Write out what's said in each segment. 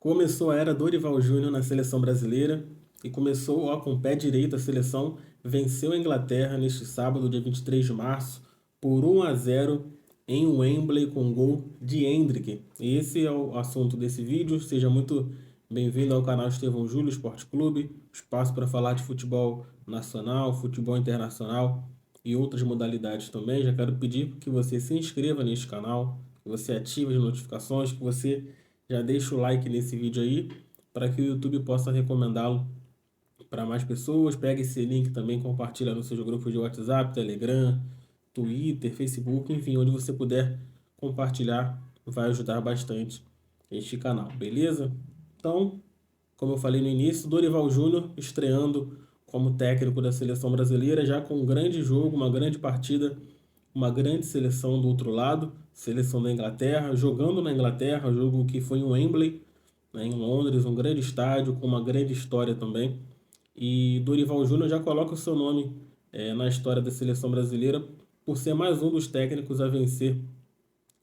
Começou a era Dorival Júnior na seleção brasileira e começou com o pé direito a seleção, venceu a Inglaterra neste sábado, dia 23 de março, por 1-0 em Wembley com gol de Endrick. E esse é o assunto desse vídeo. Seja muito bem-vindo ao canal Estevão Júlio Esporte Clube, espaço para falar de futebol nacional, futebol internacional e outras modalidades também. Já quero pedir que você se inscreva neste canal, que você ative as notificações, que você já deixa o like nesse vídeo aí para que o YouTube possa recomendá-lo para mais pessoas. Pega esse link também, compartilha nos seus grupos de WhatsApp, Telegram, Twitter, Facebook, enfim, onde você puder compartilhar, vai ajudar bastante este canal, beleza? Então, como eu falei no início, Dorival Júnior estreando como técnico da seleção brasileira, já com um grande jogo, uma grande partida, uma grande seleção do outro lado, seleção da Inglaterra, jogando na Inglaterra, jogo que foi em Wembley, né, em Londres, um grande estádio com uma grande história também. E Dorival Júnior já coloca o seu nome na história da seleção brasileira por ser mais um dos técnicos a vencer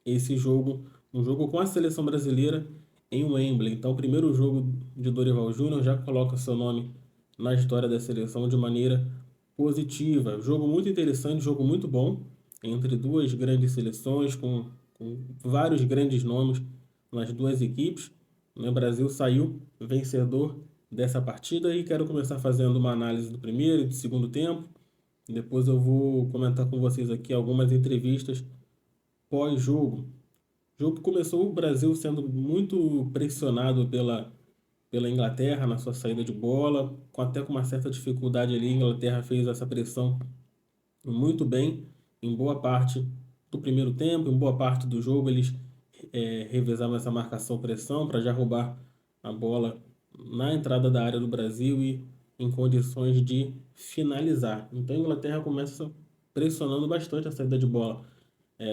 esse jogo, um jogo com a seleção brasileira em Wembley. Então, o primeiro jogo de Dorival Júnior já coloca seu nome na história da seleção de maneira positiva. Jogo muito interessante, jogo muito bom entre duas grandes seleções com vários grandes nomes nas duas equipes. O Brasil saiu vencedor dessa partida e quero começar fazendo uma análise do primeiro e do segundo tempo. Depois eu vou comentar com vocês aqui algumas entrevistas pós-jogo. O jogo que começou o Brasil sendo muito pressionado pela Inglaterra na sua saída de bola, até com uma certa dificuldade ali. A Inglaterra fez essa pressão muito bem em boa parte do primeiro tempo, em boa parte do jogo. Eles revezavam essa marcação-pressão para já roubar a bola na entrada da área do Brasil e em condições de finalizar. Então a Inglaterra começa pressionando bastante a saída de bola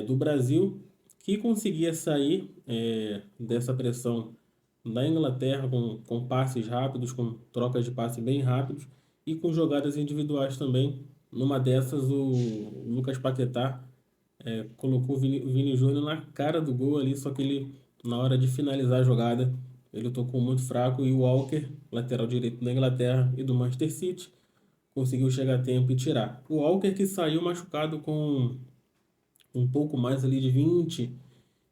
do Brasil, que conseguia sair dessa pressão da Inglaterra com passes rápidos, com trocas de passe bem rápidos e com jogadas individuais também. Numa dessas, o Lucas Paquetá colocou o Vini Júnior na cara do gol ali, só que ele, na hora de finalizar a jogada, ele tocou muito fraco e o Walker, lateral direito da Inglaterra e do Manchester City, conseguiu chegar a tempo e tirar. O Walker que saiu machucado com um pouco mais ali de 20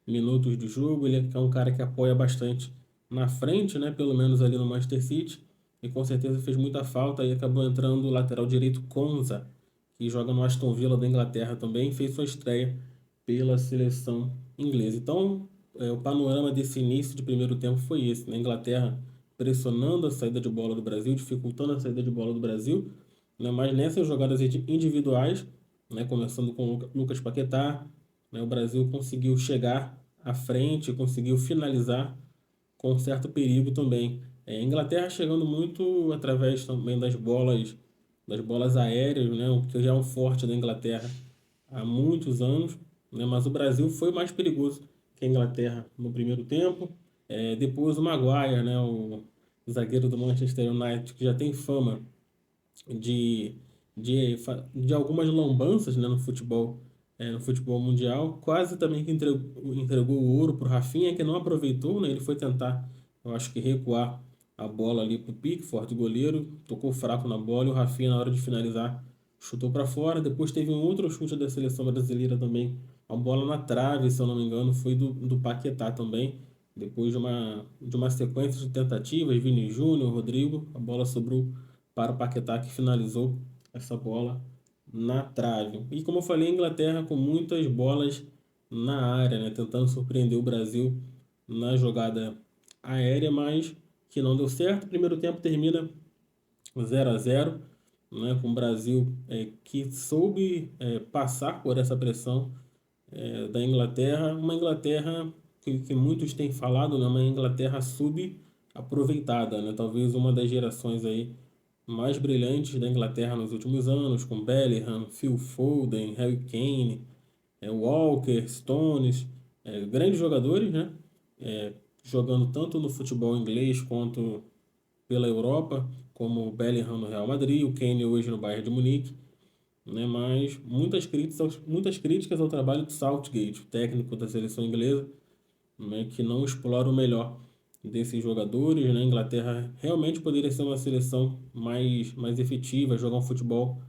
minutos de jogo. Ele é um cara que apoia bastante na frente, né? Pelo menos ali no Manchester City. E com certeza fez muita falta e acabou entrando o lateral direito Konsa, que joga no Aston Villa da Inglaterra também, fez sua estreia pela seleção inglesa. Então, o panorama desse início de primeiro tempo foi esse, né? A Inglaterra pressionando a saída de bola do Brasil, dificultando a saída de bola do Brasil, né? Mas nessas jogadas individuais, né? Começando com o Lucas Paquetá, né? O Brasil conseguiu chegar à frente, conseguiu finalizar com certo perigo também. A Inglaterra chegando muito através também das bolas aéreas, né? O que já é um forte da Inglaterra há muitos anos, né? Mas o Brasil foi mais perigoso que a Inglaterra no primeiro tempo. Depois o Maguire, né? O zagueiro do Manchester United, que já tem fama de, de algumas lambanças, né, no futebol mundial, quase também que entregou o ouro para o Rafinha, que não aproveitou, né, ele foi tentar, eu acho que recuar a bola ali para o Pickford, goleiro, tocou fraco na bola e o Rafinha, na hora de finalizar, chutou para fora. Depois teve um outro chute da seleção brasileira também, uma bola na trave, se eu não me engano, foi do Paquetá também. Depois de uma sequência de tentativas, Vini Júnior, Rodrigo, a bola sobrou para o Paquetá, que finalizou essa bola na trave. E como eu falei, a Inglaterra com muitas bolas na área, né, tentando surpreender o Brasil na jogada aérea, mas que não deu certo. O primeiro tempo termina 0-0, né, com o Brasil que soube passar por essa pressão da Inglaterra. Uma Inglaterra que muitos têm falado, né, uma Inglaterra subaproveitada, né, talvez uma das gerações aí mais brilhantes da Inglaterra nos últimos anos, com Bellingham, Phil Foden, Harry Kane, Walker, Stones, grandes jogadores, né? Jogando tanto no futebol inglês quanto pela Europa, como o Bellingham no Real Madrid, o Kane hoje no Bayern de Munique, né? Mas muitas críticas ao trabalho de Southgate, o técnico da seleção inglesa, né? Que não explora o melhor desses jogadores, né? A Inglaterra realmente poderia ser uma seleção mais efetiva, jogar um futebol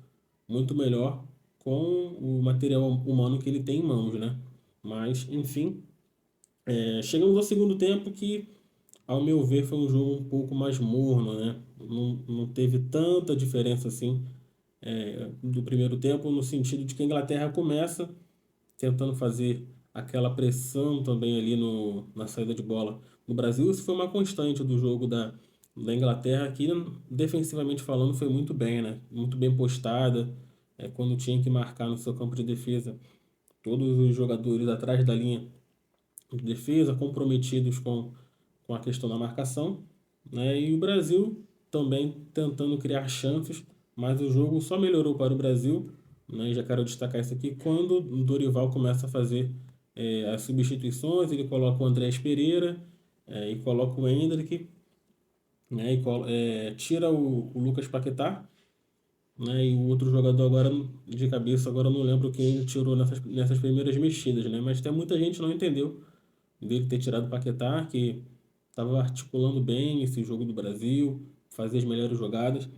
muito melhor com o material humano que ele tem em mãos, né? Mas, enfim, chegamos ao segundo tempo que, ao meu ver, foi um jogo um pouco mais morno, né? Não teve tanta diferença assim do primeiro tempo, no sentido de que a Inglaterra começa tentando fazer aquela pressão também ali na saída de bola. No Brasil, isso foi uma constante do jogo da Inglaterra, que defensivamente falando foi muito bem, né? Muito bem postada, quando tinha que marcar no seu campo de defesa, todos os jogadores atrás da linha de defesa, comprometidos com a questão da marcação, né? E o Brasil também tentando criar chances, mas o jogo só melhorou para o Brasil, né? E já quero destacar isso aqui, quando o Dorival começa a fazer as substituições, ele coloca o Andrés Pereira e coloca o Endrick, né? Tira o Lucas Paquetá, né? E o outro jogador agora, de cabeça, agora eu não lembro quem ele tirou nessas primeiras mexidas, né? Mas até muita gente não entendeu dele ter tirado o Paquetá, que estava articulando bem esse jogo do Brasil, fazia as melhores jogadas,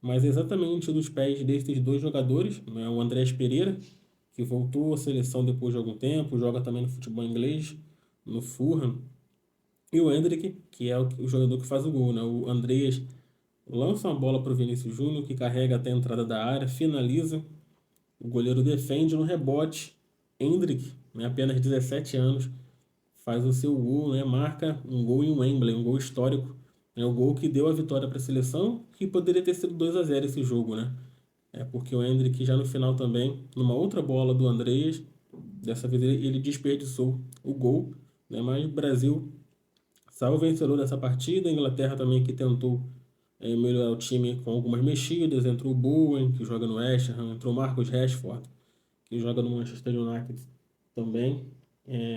mas exatamente dos pés desses dois jogadores, né, o Andrés Pereira, que voltou à seleção depois de algum tempo, joga também no futebol inglês, no Fulham, e o Endrick, que é o jogador que faz o gol, né? O Andreas lança uma bola para o Vinícius Júnior, que carrega até a entrada da área, finaliza, o goleiro defende no rebote, Endrick, né, apenas 17 anos, faz o seu gol, né? Marca um gol em Wembley, um gol histórico. É o gol que deu a vitória para a seleção, que poderia ter sido 2-0 esse jogo, né? Porque o Endrick já no final também, numa outra bola do Andreas, dessa vez ele desperdiçou o gol, né? Mas o Brasil saiu vencedor dessa partida. A Inglaterra também que tentou melhorar o time com algumas mexidas. Entrou o Bowen, que joga no West Ham, entrou o Marcus Rashford, que joga no Manchester United também.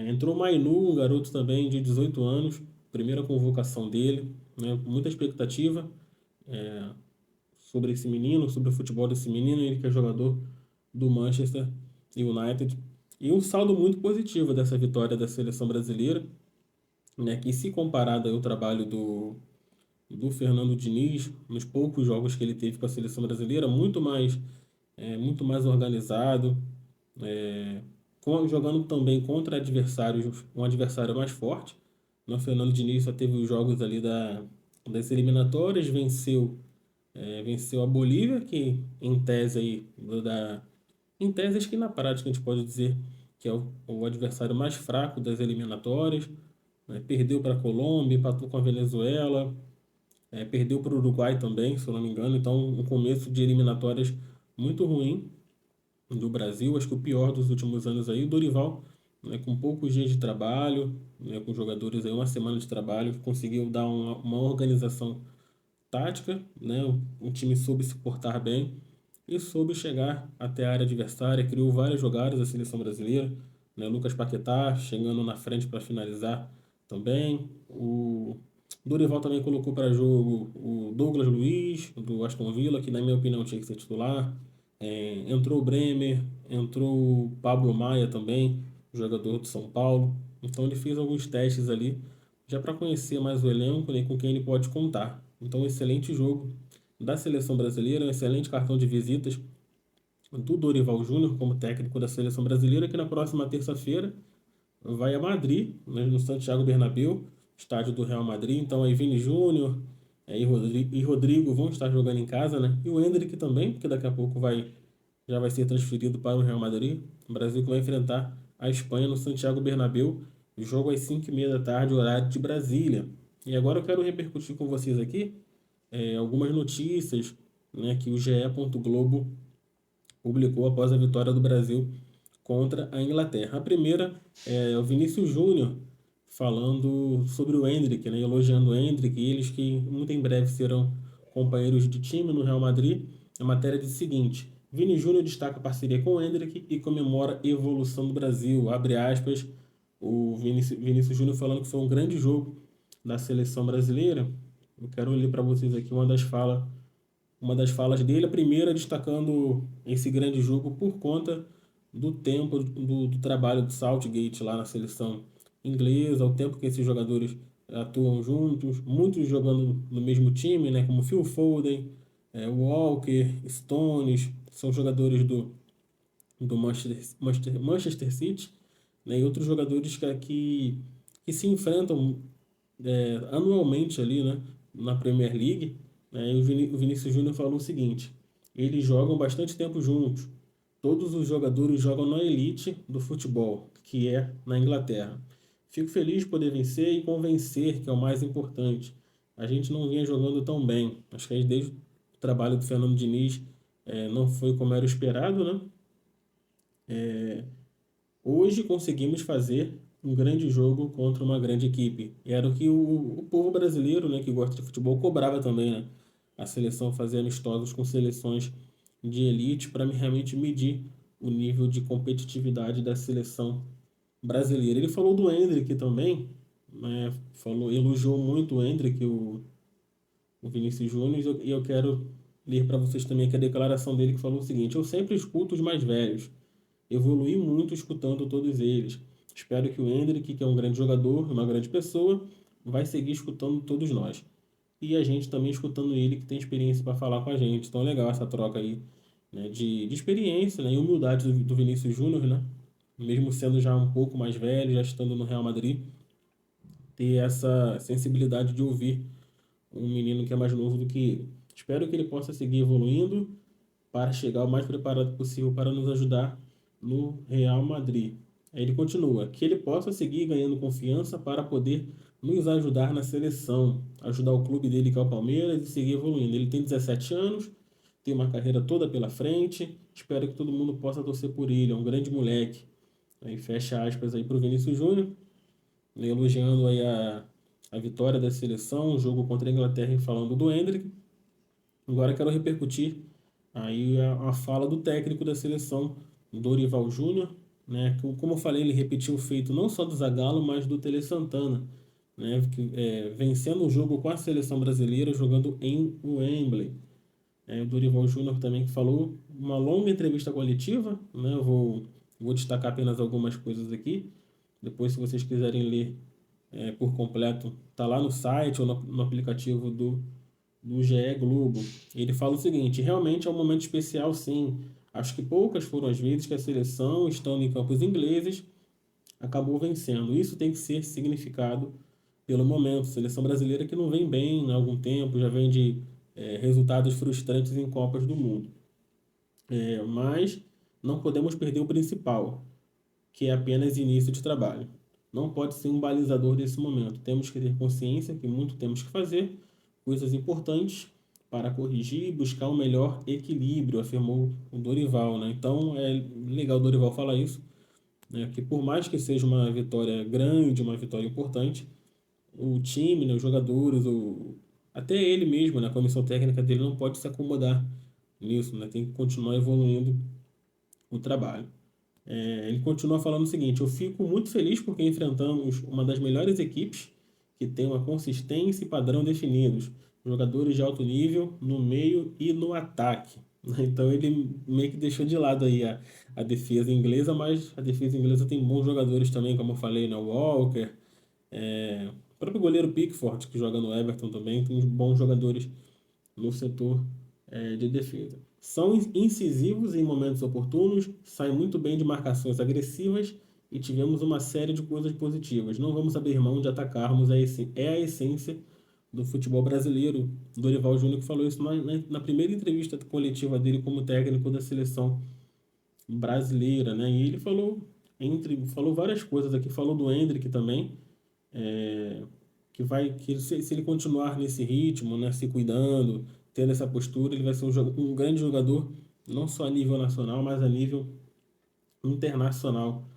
Entrou o Mainu, um garoto também de 18 anos, primeira convocação dele, né? Muita expectativa sobre esse menino, sobre o futebol desse menino, ele que é jogador do Manchester United. E um saldo muito positivo dessa vitória da seleção brasileira, né? Que se comparado ao trabalho do Fernando Diniz, nos poucos jogos que ele teve com a seleção brasileira, muito mais organizado, jogando também contra adversários, um adversário mais forte. O Fernando Diniz só teve os jogos ali das eliminatórias, venceu a Bolívia, que em tese aí, em tese acho que na prática a gente pode dizer que é o adversário mais fraco das eliminatórias, né? Perdeu para a Colômbia, empatou com a Venezuela, perdeu para o Uruguai também, se eu não me engano. Então, um começo de eliminatórias muito ruim do Brasil, acho que o pior dos últimos anos aí. O Dorival, né, com poucos dias de trabalho, né, com jogadores aí, uma semana de trabalho, conseguiu dar uma organização tática, né? O time soube se portar bem e soube chegar até a área adversária, criou várias jogadas a seleção brasileira, né? Lucas Paquetá chegando na frente para finalizar também. O Dorival também colocou para jogo o Douglas Luiz, do Aston Villa, que na minha opinião tinha que ser titular. Entrou o Bremer, entrou o Pablo Maia também, jogador do São Paulo. Então ele fez alguns testes ali, já para conhecer mais o elenco, né, com quem ele pode contar. Então, um excelente jogo da seleção brasileira, um excelente cartão de visitas do Dorival Júnior como técnico da seleção brasileira, que na próxima terça-feira vai a Madrid, né, no Santiago Bernabéu, estádio do Real Madrid. Então, aí Vini Júnior e Rodrigo vão estar jogando em casa, né? E o Endrick também, porque daqui a pouco já vai ser transferido para o Real Madrid. O Brasil que vai enfrentar a Espanha no Santiago Bernabéu, jogo às 5h30 da tarde, horário de Brasília. E agora eu quero repercutir com vocês aqui algumas notícias, né, que o GE. Globo publicou após a vitória do Brasil contra a Inglaterra. A primeira é o Vinícius Júnior falando sobre o Endrick, né, elogiando o Endrick, e eles que muito em breve serão companheiros de time no Real Madrid. A matéria diz o seguinte: Vini Júnior destaca a parceria com o Endrick e comemora a evolução do Brasil. Abre aspas, o Vinícius Júnior falando que foi um grande jogo da seleção brasileira. Eu quero ler para vocês aqui uma das falas dele, a primeira destacando esse grande jogo por conta do tempo do trabalho do Southgate lá na seleção inglesa, o tempo que esses jogadores atuam juntos, muitos jogando no mesmo time, né, como Phil Foden, Walker, Stones, são jogadores do Manchester City, né, e outros jogadores que se enfrentam anualmente ali, né, na Premier League, né, e o Vinícius Júnior falou o seguinte: eles jogam bastante tempo juntos. Todos os jogadores jogam na elite do futebol, que é na Inglaterra. Fico feliz de poder vencer e convencer, que é o mais importante. A gente não vinha jogando tão bem. Acho que desde o trabalho do Fernando Diniz não foi como era esperado, né? Hoje conseguimos fazer um grande jogo contra uma grande equipe. E era o que o povo brasileiro, né, que gosta de futebol, cobrava também, né? A seleção fazia amistosos com seleções de elite para realmente medir o nível de competitividade da seleção brasileira. Ele falou do Endrick também, né? Elogiou muito o Endrick, o Vinícius Júnior, e eu quero ler para vocês também que a declaração dele que falou o seguinte: eu sempre escuto os mais velhos. Evolui muito escutando todos eles. Espero que o Endrick, que é um grande jogador, uma grande pessoa, vai seguir escutando todos nós. E a gente também escutando ele, que tem experiência para falar com a gente. Então é legal essa troca aí, né, de experiência, né, e humildade do Vinícius Júnior, né? Mesmo sendo já um pouco mais velho, já estando no Real Madrid, ter essa sensibilidade de ouvir um menino que é mais novo do que ele. Espero que ele possa seguir evoluindo para chegar o mais preparado possível para nos ajudar no Real Madrid. Aí ele continua, que ele possa seguir ganhando confiança para poder nos ajudar na seleção, ajudar o clube dele que é o Palmeiras e seguir evoluindo. Ele tem 17 anos, tem uma carreira toda pela frente, espero que todo mundo possa torcer por ele, é um grande moleque. Aí fecha aspas aí para o Vinícius Júnior, elogiando aí a vitória da seleção, o jogo contra a Inglaterra e falando do Endrick. Agora quero repercutir aí a fala do técnico da seleção, Dorival Júnior, né? Como eu falei, ele repetiu o feito não só do Zagallo, mas do Tele Santana, né? Vencendo o jogo com a seleção brasileira, jogando em Wembley. O Dorival Júnior também que falou uma longa entrevista coletiva, né? Vou destacar apenas algumas coisas aqui. Depois, se vocês quiserem ler por completo, tá lá no site ou no aplicativo do GE Globo. Ele fala o seguinte: realmente é um momento especial, sim. Acho que poucas foram as vezes que a seleção, estando em campos ingleses, acabou vencendo. Isso tem que ser significado pelo momento. Seleção brasileira que não vem bem há algum tempo, já vem de resultados frustrantes em Copas do Mundo. Mas não podemos perder o principal, que é apenas início de trabalho. Não pode ser um balizador desse momento. Temos que ter consciência que muito temos que fazer, coisas importantes para corrigir e buscar um melhor equilíbrio, afirmou o Dorival, né? Então é legal o Dorival falar isso, né? Que por mais que seja uma vitória grande, uma vitória importante, o time, né, os jogadores, até ele mesmo, né, a comissão técnica dele não pode se acomodar nisso, né? Tem que continuar evoluindo o trabalho. Ele continua falando o seguinte: eu fico muito feliz porque enfrentamos uma das melhores equipes que tem uma consistência e padrão definidos, jogadores de alto nível no meio e no ataque. Então ele meio que deixou de lado aí a defesa inglesa, mas a defesa inglesa tem bons jogadores também, como eu falei, né? O Walker, o próprio goleiro Pickford, que joga no Everton também, tem uns bons jogadores no setor de defesa. São incisivos em momentos oportunos, saem muito bem de marcações agressivas e tivemos uma série de coisas positivas. Não vamos abrir mão de atacarmos, é a essência do futebol brasileiro. Dorival Júnior que falou isso na primeira entrevista coletiva dele como técnico da seleção brasileira, né? E ele falou várias coisas aqui, falou do Endrick também, é, que se ele continuar nesse ritmo, né, se cuidando, tendo essa postura, ele vai ser um grande jogador, não só a nível nacional, mas a nível internacional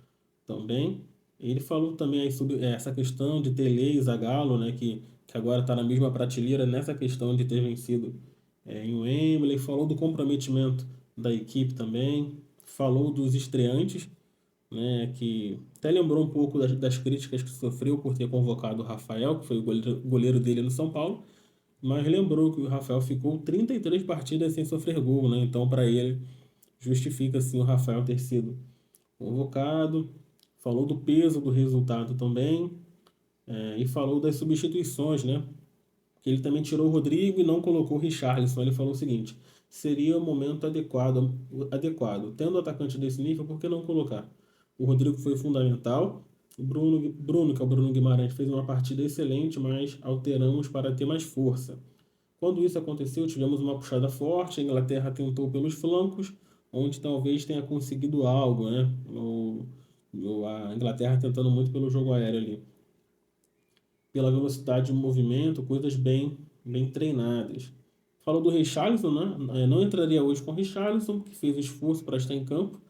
também. Ele falou também aí sobre essa questão de Tele e Zagallo, né, que agora está na mesma prateleira nessa questão de ter vencido em Wembley, falou do comprometimento da equipe também, falou dos estreantes, né, que até lembrou um pouco das críticas que sofreu por ter convocado o Rafael, que foi o goleiro dele no São Paulo, mas lembrou que o Rafael ficou 33 partidas sem sofrer gol, né? Então, para ele, justifica sim o Rafael ter sido convocado. Falou do peso do resultado também. e falou das substituições, né? Que ele também tirou o Rodrigo e não colocou o Richarlison. Ele falou o seguinte: seria o momento adequado. Tendo atacante desse nível, por que não colocar? O Rodrigo foi fundamental. O Bruno, que é o Bruno Guimarães, fez uma partida excelente, mas alteramos para ter mais força. Quando isso aconteceu, tivemos uma puxada forte. A Inglaterra tentou pelos flancos, onde talvez tenha conseguido algo, né? A Inglaterra tentando muito pelo jogo aéreo ali, pela velocidade de movimento, coisas bem treinadas. Falou do Richarlison, né? Não entraria hoje com o Richarlison, que fez esforço para estar em campo,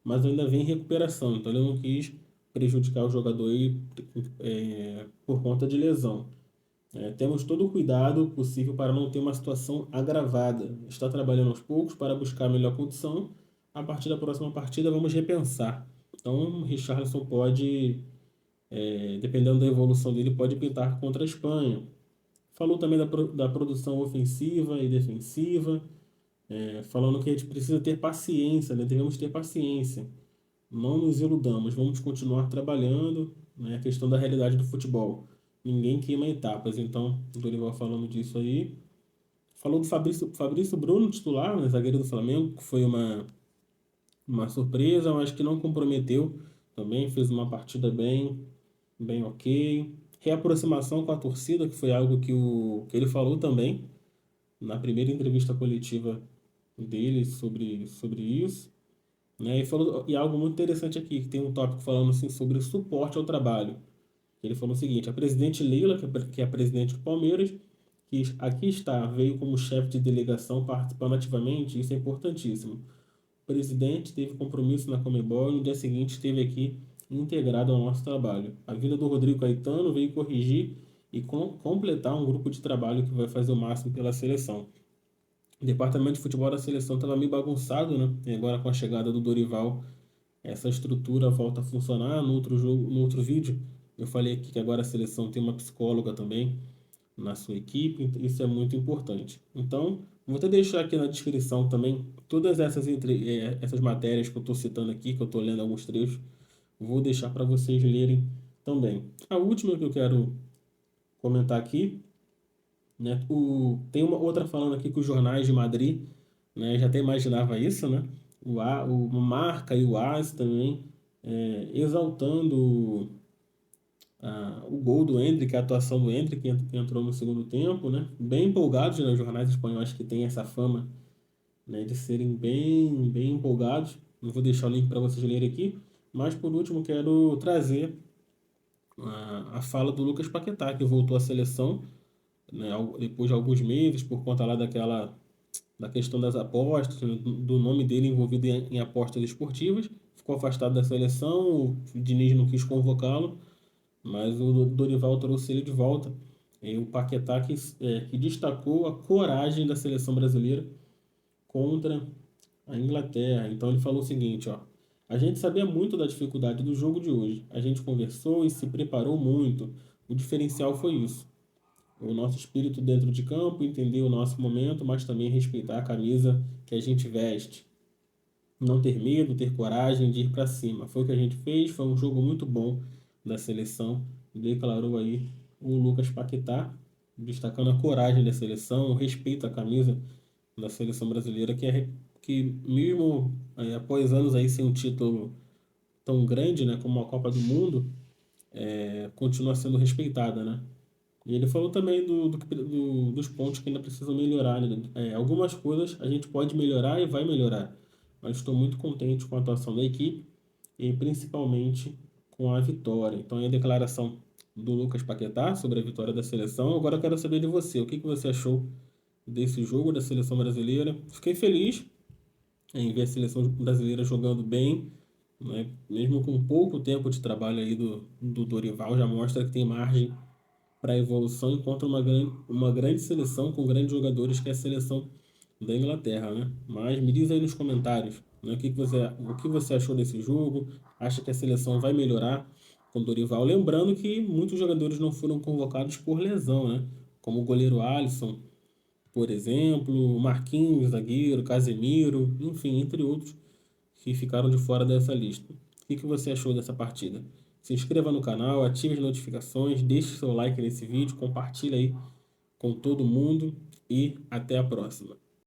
mas ainda vem em recuperação, então ele não quis prejudicar o jogador aí, por conta de lesão. Temos todo o cuidado possível para não ter uma situação agravada. Está trabalhando aos poucos para buscar a melhor condição. A partir da próxima partida, vamos repensar. Então, o Richarlison pode, dependendo da evolução dele, pode pintar contra a Espanha. Falou também da produção ofensiva e defensiva, falando que a gente precisa ter paciência, né? Devemos ter paciência. Não nos iludamos, vamos continuar trabalhando, né? A questão da realidade do futebol. Ninguém queima etapas, então o Dorival falando disso aí. Falou do Fabrício Bruno, titular, né? Zagueiro do Flamengo, que foi uma surpresa, mas que não comprometeu também, fez uma partida bem ok. Reaproximação com a torcida, que foi algo que ele falou também na primeira entrevista coletiva dele sobre isso, né? E algo muito interessante aqui, que tem um tópico falando assim sobre suporte ao trabalho. Ele falou o seguinte: a presidente Leila, que é a presidente do Palmeiras, que aqui está, veio como chefe de delegação participando ativamente, isso é importantíssimo. O presidente teve compromisso na Conmebol e no dia seguinte esteve aqui integrado ao nosso trabalho. A vinda do Rodrigo Caetano veio corrigir e completar um grupo de trabalho que vai fazer o máximo pela seleção. O departamento de futebol da seleção estava meio bagunçado, né? E agora com a chegada do Dorival, essa estrutura volta a funcionar. No outro vídeo, eu falei aqui que agora a seleção tem uma psicóloga também na sua equipe, isso é muito importante. Então, vou até deixar aqui na descrição também todas essas matérias que eu estou citando aqui, que eu estou lendo alguns trechos, vou deixar para vocês lerem também. A última que eu quero comentar aqui, né? Tem uma outra falando aqui que os jornais de Madrid, né? Já até imaginava isso, né? O Marca e o AS também exaltando o gol do Endrick, a atuação do Endrick que entrou no segundo tempo, né? Bem empolgados, né? Os jornais espanhóis que têm essa fama, né, de serem bem empolgados. Não vou deixar o link para vocês lerem aqui, mas por último quero trazer a fala do Lucas Paquetá, que voltou à seleção, né, depois de alguns meses, por conta lá da questão das apostas, né, do nome dele envolvido em apostas esportivas. Ficou afastado da seleção, o Diniz não quis convocá-lo, mas o Dorival trouxe ele de volta. E o Paquetá que destacou a coragem da seleção brasileira contra a Inglaterra. Então ele falou o seguinte, ó: a gente sabia muito da dificuldade do jogo de hoje. A gente conversou e se preparou muito. O diferencial foi isso: o nosso espírito dentro de campo, entender o nosso momento, mas também respeitar a camisa que a gente veste. Não ter medo, ter coragem de ir para cima. Foi o que a gente fez, foi um jogo muito bom da seleção, declarou aí o Lucas Paquetá, destacando a coragem da seleção, o respeito à camisa da seleção brasileira, que mesmo após anos aí sem um título tão grande, né, como a Copa do Mundo, continua sendo respeitada, né? E ele falou também dos pontos que ainda precisam melhorar, né? Algumas coisas a gente pode melhorar e vai melhorar, mas estou muito contente com a atuação da equipe e principalmente com a vitória. Então, é a declaração do Lucas Paquetá sobre a vitória da seleção. Agora eu quero saber de você, o que você achou desse jogo da seleção brasileira? Fiquei feliz em ver a seleção brasileira jogando bem, né? Mesmo com pouco tempo de trabalho aí do Dorival, já mostra que tem margem para evolução encontra uma grande seleção com grandes jogadores, que é a seleção da Inglaterra, né? Mas me diz aí nos comentários, né, o que você achou desse jogo? Acha que a seleção vai melhorar com o Dorival? Lembrando que muitos jogadores não foram convocados por lesão, né? Como o goleiro Alisson, por exemplo, Marquinhos, zagueiro, Casemiro, enfim, entre outros que ficaram de fora dessa lista. O que você achou dessa partida? Se inscreva no canal, ative as notificações, deixe seu like nesse vídeo, compartilhe aí com todo mundo e até a próxima.